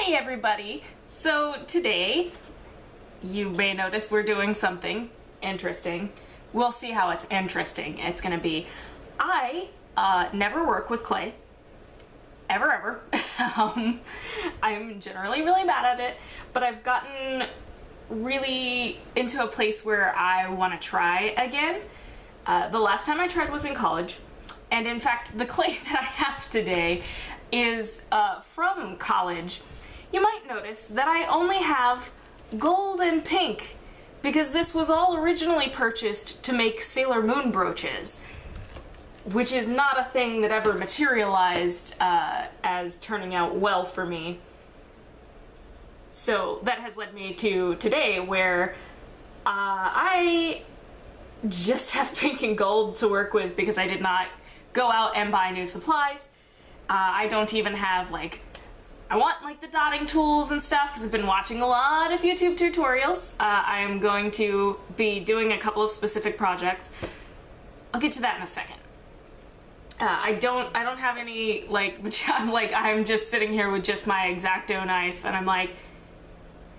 Hey everybody! So today, you may notice we're doing something interesting. We'll see how it's interesting it's gonna be. I never work with clay. Ever. I'm generally really bad at it, but I've gotten really into a place where I want to try again. The last time I tried was in college, and in fact the clay that I have today is from college. You might notice that I only have gold and pink because this was all originally purchased to make Sailor Moon brooches, which is not a thing that ever materialized as turning out well for me. So that has led me to today where I just have pink and gold to work with because I did not go out and buy new supplies. I don't even have I want the dotting tools and stuff because I've been watching a lot of YouTube tutorials. I am going to be doing a couple of specific projects. I'll get to that in a second. I don't have any I'm just sitting here with just my X-Acto knife and I'm like,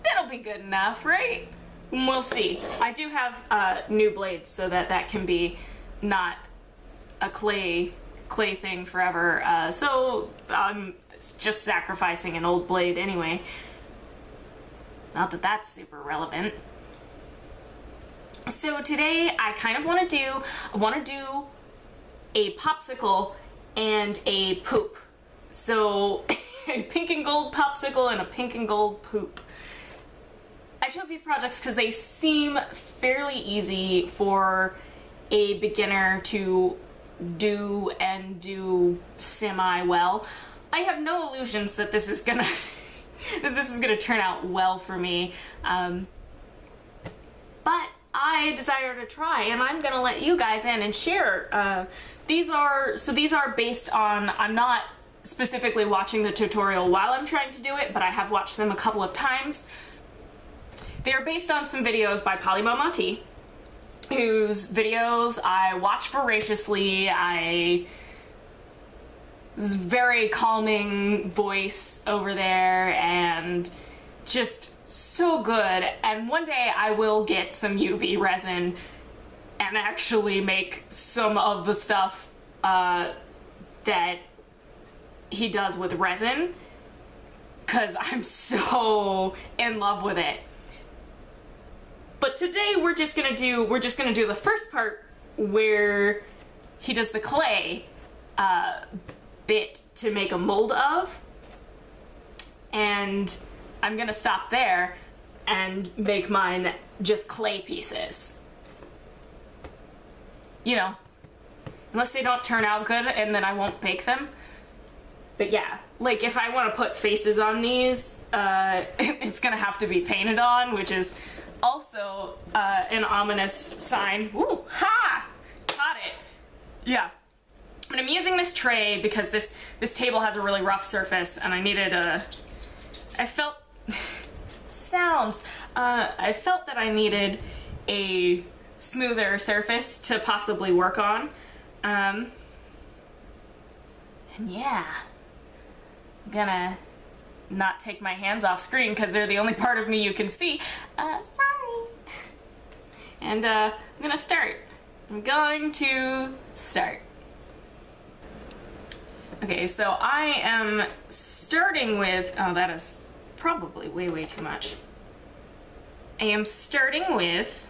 that'll be good enough, right? We'll see. I do have new blades so that can be not a clay thing forever. So I'm just sacrificing an old blade anyway. Not that that's super relevant. So today I kind of want to do a popsicle and a poop. So a pink and gold popsicle and a pink and gold poop. I chose these projects because they seem fairly easy for a beginner to do and do semi well. I have no illusions that this is gonna turn out well for me, but I desire to try, and I'm gonna let you guys in and share. These are based on, I'm not specifically watching the tutorial while I'm trying to do it, but I have watched them a couple of times. They're based on some videos by PolyMoMoT, whose videos I watch voraciously. Very calming voice over there and just so good. And one day I will get some UV resin and actually make some of the stuff that he does with resin, because I'm so in love with it. But today we're just gonna do the first part where he does the clay bit to make a mold of, and I'm gonna stop there and make mine just clay pieces. You know, unless they don't turn out good and then I won't bake them. But yeah, if I want to put faces on these, it's gonna have to be painted on, which is also an ominous sign. Ooh, ha! Got it. Yeah. And I'm using this tray because this table has a really rough surface and I needed I felt that I needed a smoother surface to possibly work on. And yeah, I'm gonna not take my hands off screen because they're the only part of me you can see. Sorry. And I'm gonna start. I'm going to start. Okay, so I am starting with, oh, that is probably way too much. I am starting with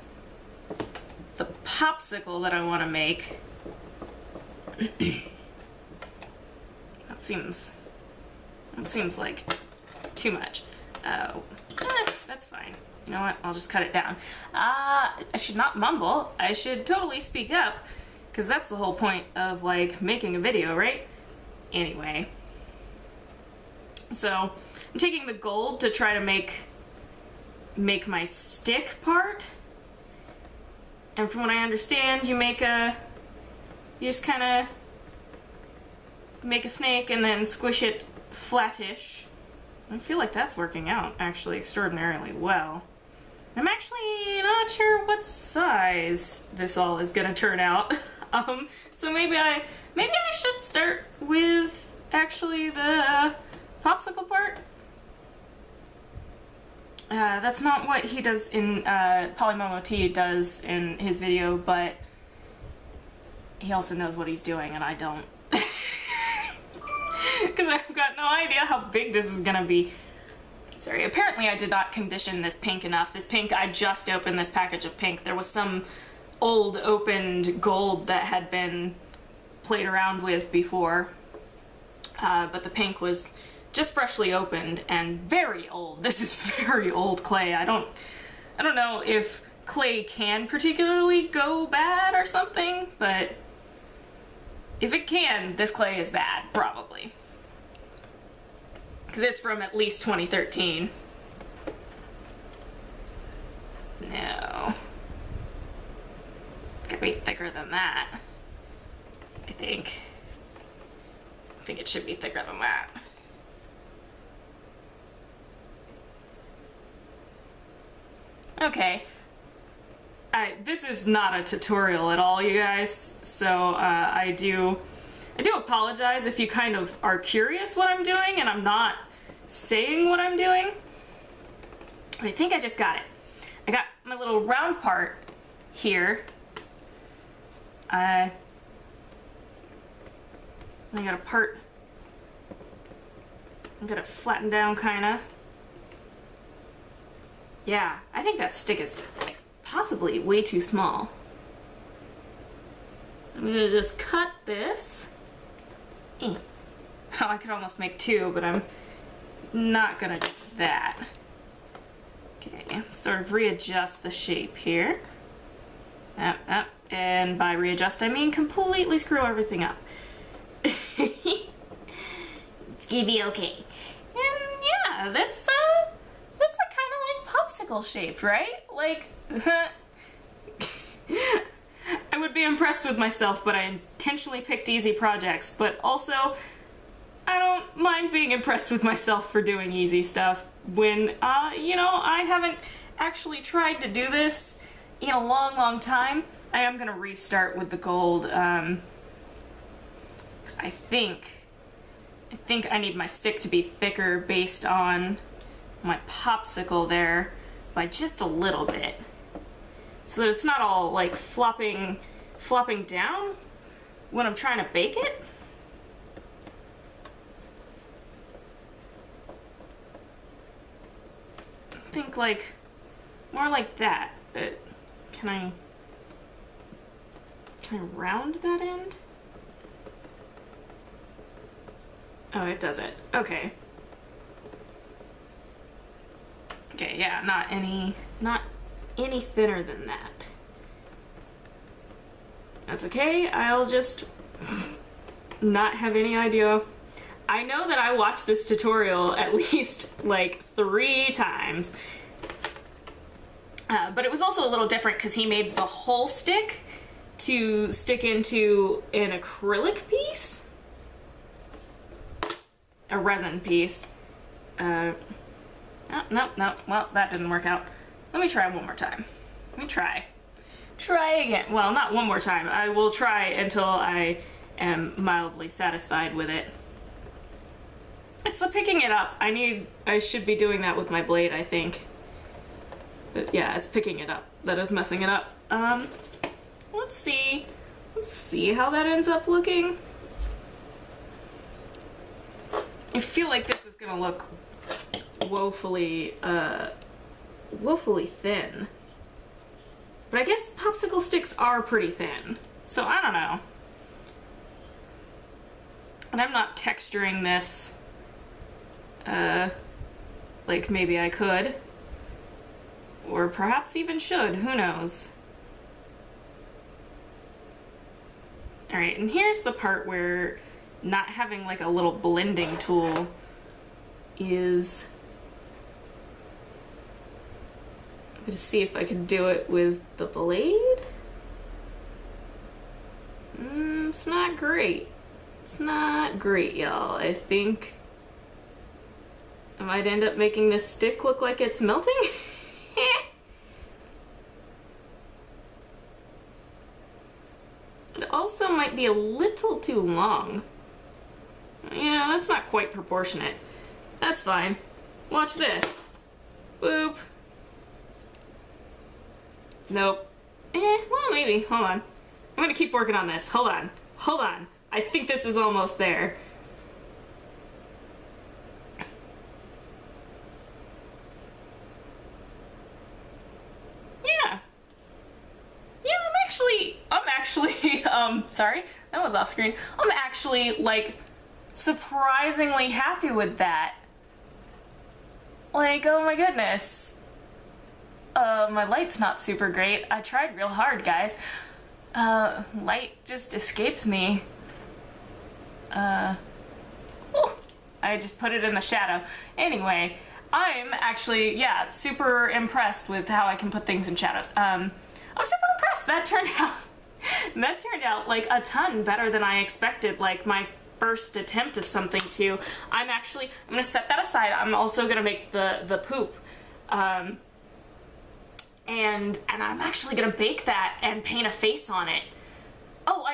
the popsicle that I want to make. That seems like too much. Oh, that's fine. You know what? I'll just cut it down. I should not mumble. I should totally speak up, because that's the whole point of making a video, right? Anyway, so I'm taking the gold to try to make my stick part, and from what I understand, you just kind of make a snake and then squish it flattish. I feel like that's working out actually extraordinarily well. I'm actually not sure what size this all is gonna turn out. So maybe I should start with actually the popsicle part. That's not what he does in, Polymomo T does in his video, but he also knows what he's doing and I don't. Because I've got no idea how big this is gonna be. Sorry, apparently I did not condition this pink enough. This pink, I just opened this package of pink. There was some old opened gold that had been played around with before. But the pink was just freshly opened and very old. This is very old clay. I don't know if clay can particularly go bad or something, but if it can, this clay is bad, probably. Because it's from at least 2013. No. It's gotta be thicker than that. I think it should be thicker than that. Okay. This is not a tutorial at all, you guys, so I do apologize if you kind of are curious what I'm doing and I'm not saying what I'm doing. I think I just got it. I got my little round part here. I got a part. I'm gonna flatten down kinda. Yeah, I think that stick is possibly way too small. I'm gonna just cut this. Oh, I could almost make two, but I'm not gonna do that. Okay, sort of readjust the shape here. Up. And by readjust, I mean completely screw everything up. It's gonna be okay. And yeah, that's like kind of like popsicle shaped, right? Like, I would be impressed with myself, but I intentionally picked easy projects, but also I don't mind being impressed with myself for doing easy stuff when, you know, I haven't actually tried to do this in a long time. I am gonna restart with the gold, because I think I need my stick to be thicker based on my popsicle there by just a little bit, so that it's not all like flopping down when I'm trying to bake it. I think like more like that, but can I round that end? Oh, it doesn't. Okay. Okay, yeah, not any thinner than that. That's okay, I'll just not have any idea. I know that I watched this tutorial at least like 3 times. But it was also a little different because he made the whole stick to stick into an acrylic piece. A resin piece. No, well, that didn't work out. Let me try one more time. Let me try. Try again. Well, not one more time. I will try until I am mildly satisfied with it. It's the picking it up. I should be doing that with my blade, I think. But yeah, it's picking it up that is messing it up. Let's see how that ends up looking. I feel like this is gonna look woefully thin. But I guess popsicle sticks are pretty thin, so I don't know. And I'm not texturing this like maybe I could. Or perhaps even should, who knows. Alright, and here's the part where not having like a little blending tool is... I'm gonna see if I can do it with the blade. It's not great. It's not great, y'all. I think I might end up making this stick look like it's melting. It also might be a little too long. Yeah, that's not quite proportionate. That's fine. Watch this. Boop. Nope. Well, maybe. Hold on. I'm gonna keep working on this. Hold on. Hold on. I think this is almost there. Yeah. Yeah, I'm actually, sorry, that was off screen. I'm actually, like, surprisingly happy with that. Like, oh my goodness. My light's not super great. I tried real hard, guys. Light just escapes me. I just put it in the shadow. Anyway, I'm actually, yeah, super impressed with how I can put things in shadows. I'm super impressed. That turned out like a ton better than I expected. Like my first attempt of something too. I'm gonna set that aside. I'm also gonna make the poop. And I'm actually gonna bake that and paint a face on it. Oh,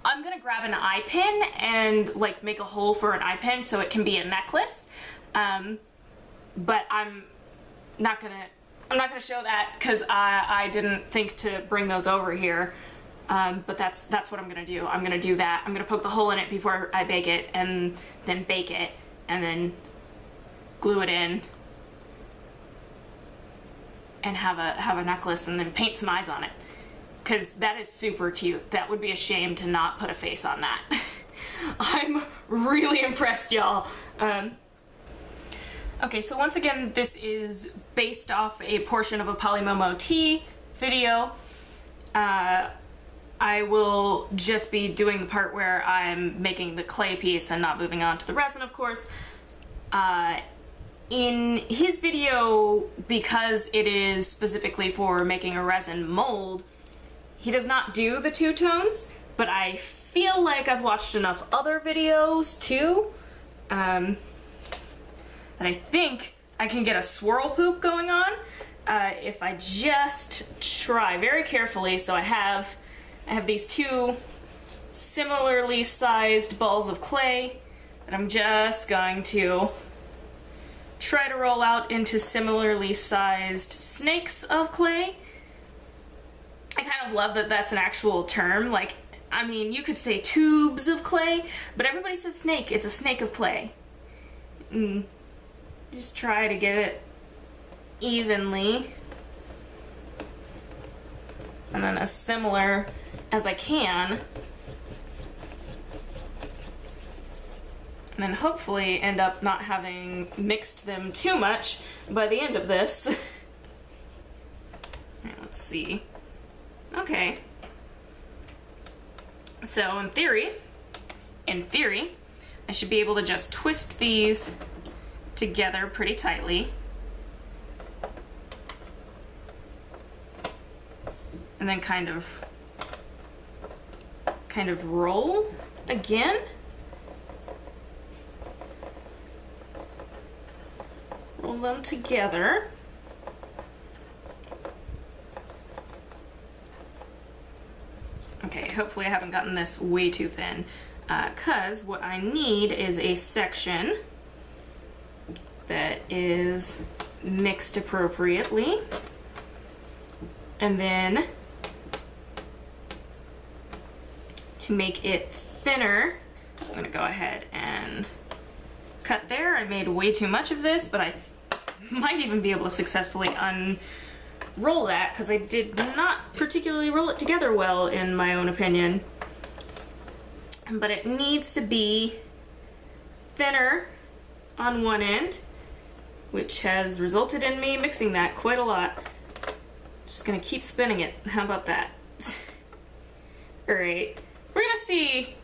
I'm gonna grab an eye pin and like make a hole for an eye pin so it can be a necklace. But I'm not gonna show that because I didn't think to bring those over here. But that's what I'm gonna do. I'm gonna do that. I'm gonna poke the hole in it before I bake it and then bake it and then glue it in and have a necklace and then paint some eyes on it. Cause that is super cute. That would be a shame to not put a face on that. I'm really impressed, y'all. Okay, so once again, this is based off a portion of a Polymomo Tea video. I will just be doing the part where I'm making the clay piece and not moving on to the resin, of course. In his video, because it is specifically for making a resin mold, he does not do the two tones, but I feel like I've watched enough other videos too, that I think I can get a swirl poop going on if I just try very carefully. So I have these two similarly sized balls of clay that I'm just going to try to roll out into similarly sized snakes of clay. I kind of love that that's an actual term. Like, I mean, you could say tubes of clay, but everybody says snake. It's a snake of clay. Just try to get it evenly. And then as similar as I can. And then hopefully end up not having mixed them too much by the end of this. Alright, let's see. Okay. So in theory, I should be able to just twist these together pretty tightly. And then kind of roll again. Roll them together. Okay, hopefully I haven't gotten this way too thin, because what I need is a section that is mixed appropriately. And then to make it thinner, I'm gonna go ahead and cut there. I made way too much of this, but I might even be able to successfully unroll that because I did not particularly roll it together well, in my own opinion. But it needs to be thinner on one end, which has resulted in me mixing that quite a lot. Just gonna keep spinning it. How about that? Alright, we're gonna see.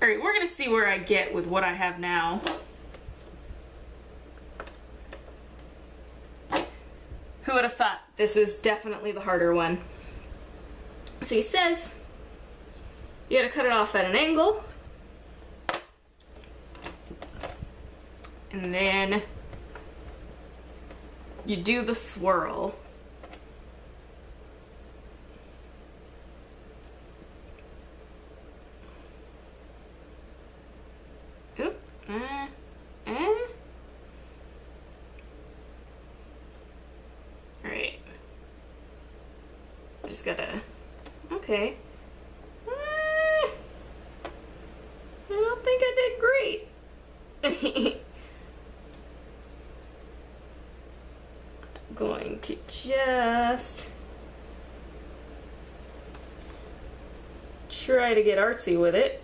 Alright, we're gonna see where I get with what I have now. Who would have thought? This is definitely the harder one. So he says you gotta cut it off at an angle, and then you do the swirl. Oop. Just gotta... Okay. I don't think I did great. I'm going to just try to get artsy with it.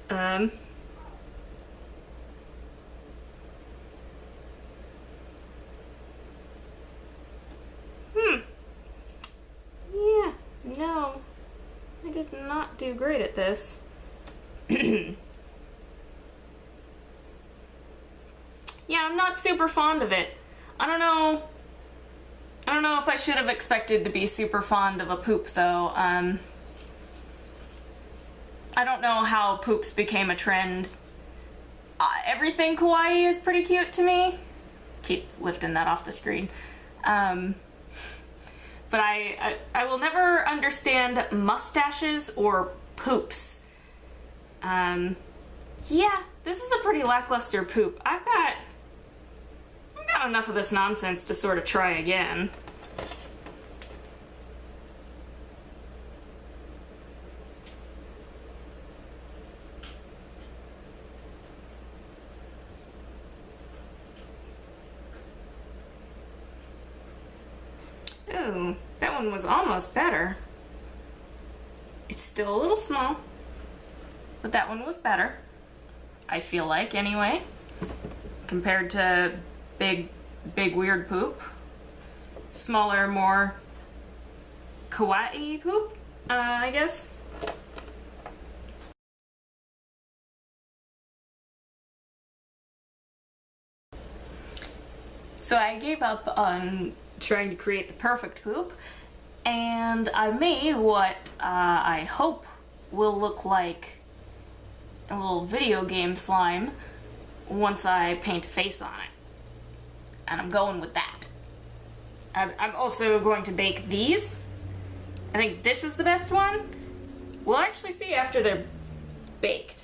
Yeah, no. I did not do great at this. Yeah, I'm not super fond of it. I don't know if I should have expected to be super fond of a poop though. I don't know how poops became a trend. Everything kawaii is pretty cute to me. Keep lifting that off the screen. But I will never understand mustaches or poops. Yeah, this is a pretty lackluster poop. I've got enough of this nonsense to sort of try again. Ooh, that one was almost better. It's still a little small, but that one was better. I feel like, anyway, compared to big weird poop. Smaller, more kawaii poop, I guess. So I gave up on trying to create the perfect poop, and I made what I hope will look like a little video game slime once I paint a face on it. And I'm going with that. I'm also going to bake these. I think this is the best one. We'll actually see after they're baked.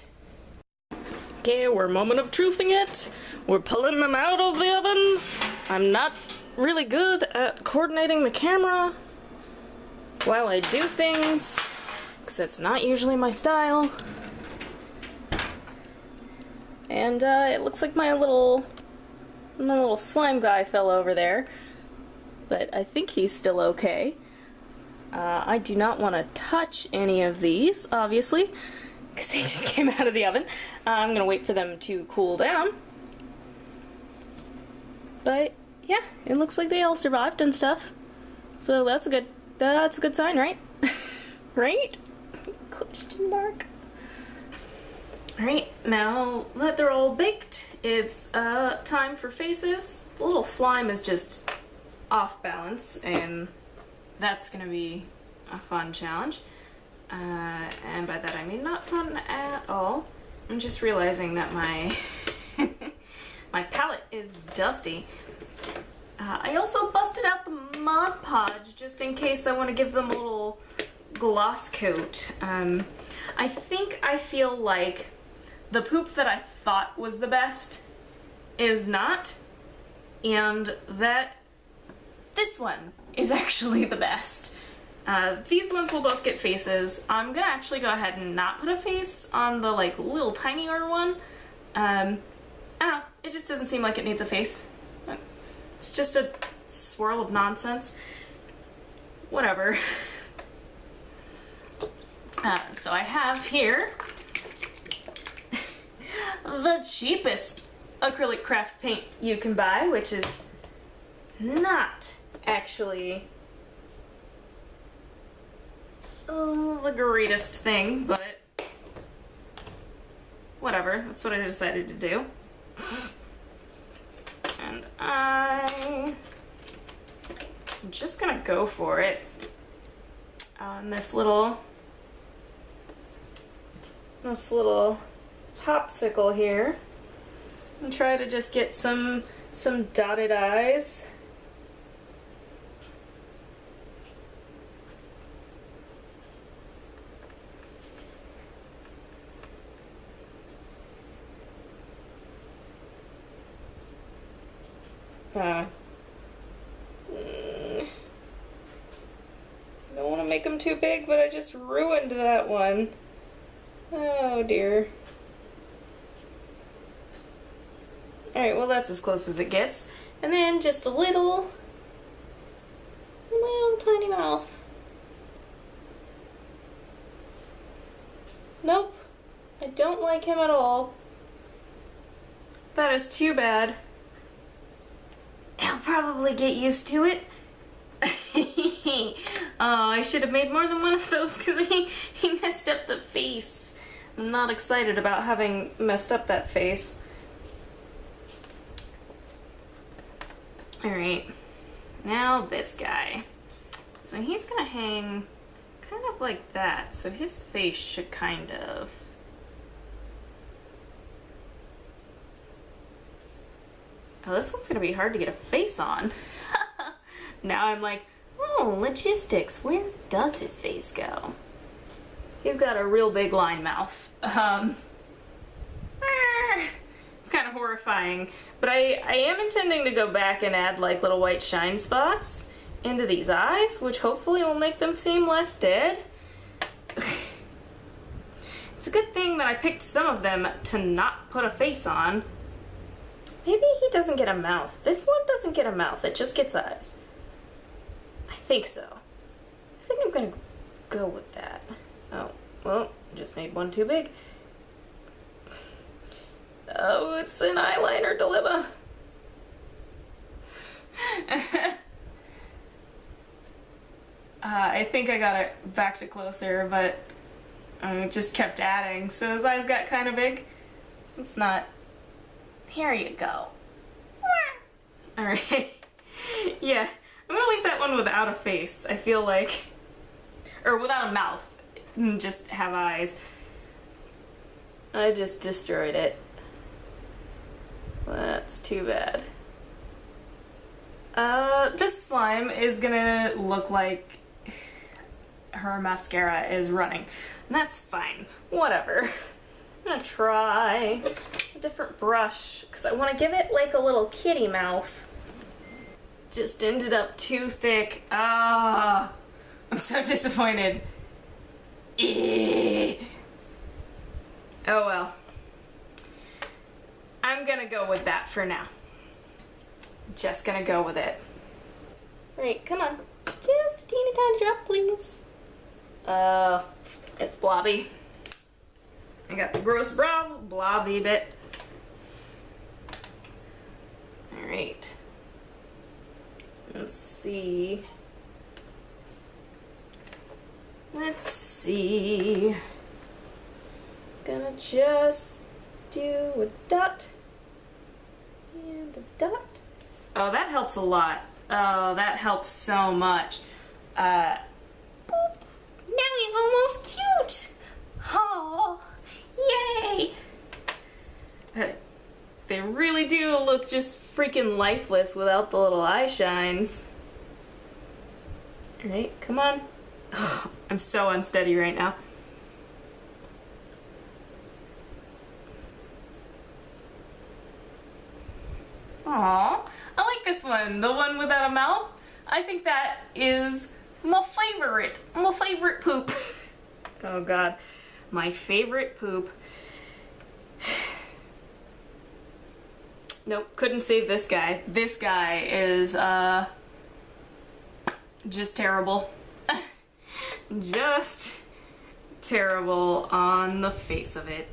Okay, we're moment of truthing it. We're pulling them out of the oven. I'm not really good at coordinating the camera while I do things, because that's not usually my style. And it looks like my little slime guy fell over there, but I think he's still okay. I do not want to touch any of these, obviously, because they just came out of the oven. I'm gonna wait for them to cool down. But yeah, it looks like they all survived and stuff. So that's a good sign, right? Right? Question mark. Alright, now that they're all baked, it's time for faces. The little slime is just off balance, and that's gonna be a fun challenge. And by that I mean not fun at all. I'm just realizing that my my palette is dusty. I also busted out the Mod Podge just in case I want to give them a little gloss coat. I think I feel like the poop that I thought was the best is not, and that this one is actually the best. These ones will both get faces. I'm gonna actually go ahead and not put a face on the like little tinier one. I don't know, it just doesn't seem like it needs a face. It's just a swirl of nonsense. Whatever. So I have here the cheapest acrylic craft paint you can buy, which is not actually the greatest thing, but whatever, that's what I decided to do. And I'm just gonna go for it on this little popsicle here and try to just get some dotted eyes. Don't want to make them too big, but I just ruined that one. Oh dear. Alright, well that's as close as it gets. And then just a little tiny mouth. Nope. I don't like him at all. That is too bad. He'll probably get used to it. Oh, I should have made more than one of those because he messed up the face. I'm not excited about having messed up that face. Alright, now this guy. So he's gonna hang kind of like that, so his face should kind of... Oh, this one's gonna be hard to get a face on. Now I'm like, oh, logistics, where does his face go? He's got a real big line mouth. It's kind of horrifying, but I am intending to go back and add like little white shine spots into these eyes, which hopefully will make them seem less dead. It's a good thing that I picked some of them to not put a face on. Maybe he doesn't get a mouth. This one doesn't get a mouth, it just gets eyes. I think so. I think I'm gonna go with that. Oh, well, just made one too big. Oh, it's an eyeliner dilemma. I think I got it back to closer, but it just kept adding, so his eyes got kind of big. It's not... Here you go. Alright. Yeah, I'm gonna leave that one without a face. I feel like... Or without a mouth. Just have eyes. I just destroyed it. That's too bad. This slime is gonna look like her mascara is running. And that's fine. Whatever. I'm gonna try a different brush because I want to give it like a little kitty mouth. Just ended up too thick. Ah, I'm so disappointed. Oh well. I'm gonna go with that for now. Just gonna go with it. Right, come on. Just a teeny tiny drop, please. It's blobby. I got the gross blobby bit. Alright. Let's see. Let's see. Gonna just do a dot and a dot. Oh, that helps a lot. Oh, that helps so much. Boop. Now he's almost cute. Oh, yay. They really do look just freaking lifeless without the little eye shines. Alright, come on. Oh, I'm so unsteady right now. Aww, I like this one, the one without a mouth. I think that is my favorite poop. Oh god, my favorite poop. Nope, couldn't save this guy. This guy is, just terrible. Just terrible on the face of it.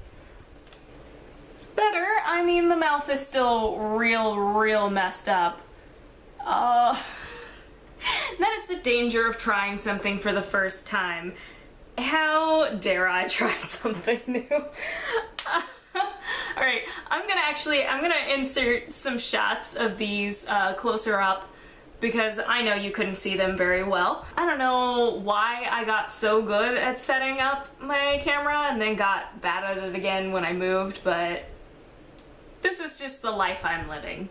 Better, I mean the mouth is still real messed up. That is the danger of trying something for the first time. How dare I try something new? Alright, I'm gonna insert some shots of these closer up because I know you couldn't see them very well. I don't know why I got so good at setting up my camera and then got bad at it again when I moved, but this is just the life I'm living.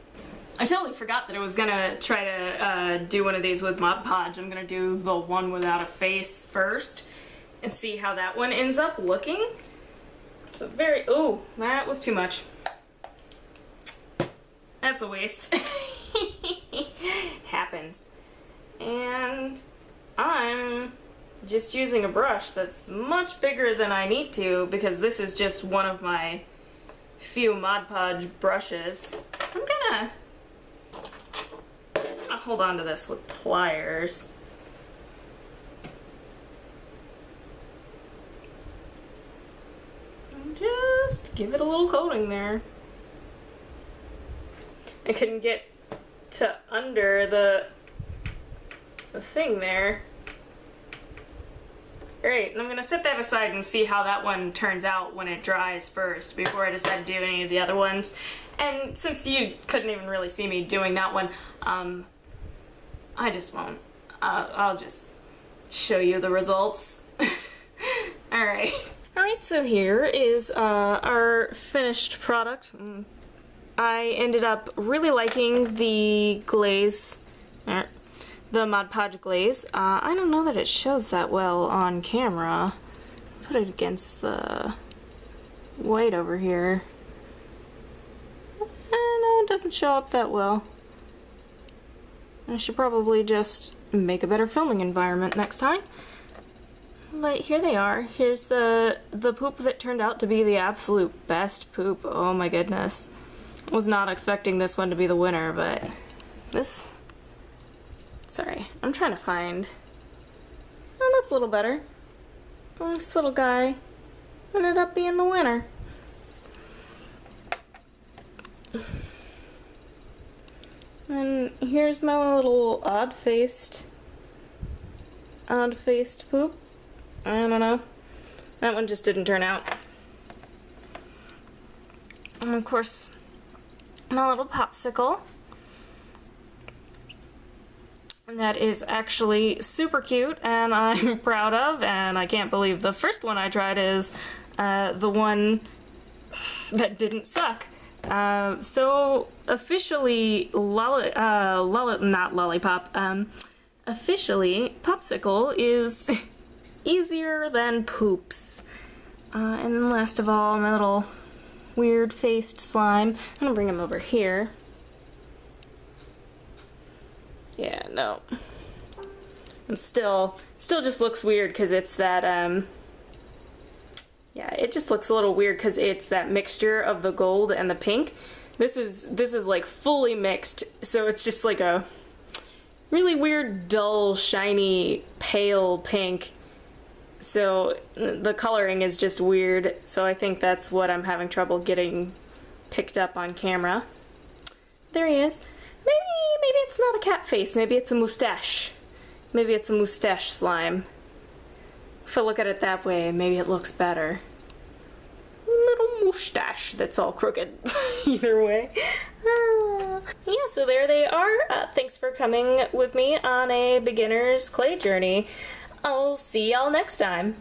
I totally forgot that I was gonna try to do one of these with Mod Podge. I'm gonna do the one without a face first and see how that one ends up looking. It's a very, ooh, that was too much. That's a waste. Happens. And I'm just using a brush that's much bigger than I need to, because this is just one of my few Mod Podge brushes. I'll hold on to this with pliers. And just give it a little coating there. I couldn't get to under the thing there. Great, and I'm gonna set that aside and see how that one turns out when it dries first before I decide to do any of the other ones. And since you couldn't even really see me doing that one, I just won't. I'll just show you the results. Alright. Alright, so here is our finished product. I ended up really liking the glaze, the Mod Podge glaze. I don't know that it shows that well on camera. Put it against the white over here. No, it doesn't show up that well. I should probably just make a better filming environment next time. But here they are. Here's the poop that turned out to be the absolute best poop. Oh my goodness. Was not expecting this one to be the winner, but this... Sorry, I'm trying to find... Oh, that's a little better. This little guy ended up being the winner. And here's my little odd-faced poop. I don't know. That one just didn't turn out. And of course, my little popsicle. That is actually super cute and I'm proud of, and I can't believe the first one I tried is the one that didn't suck. So officially, not lollipop, officially Popsicle is easier than poops. And then last of all, my little weird-faced slime. I'm gonna bring him over here. Yeah, no. And still just looks weird because it's that, yeah, it just looks a little weird because it's that mixture of the gold and the pink. This is like fully mixed, so it's just like a really weird, dull, shiny, pale pink. So the coloring is just weird, so I think that's what I'm having trouble getting picked up on camera. There he is. Maybe it's not a cat face, maybe it's a mustache. Maybe it's a mustache slime. If I look at it that way, maybe it looks better. Little mustache that's all crooked. Either way. Yeah, so there they are. Thanks for coming with me on a beginner's clay journey. I'll see y'all next time.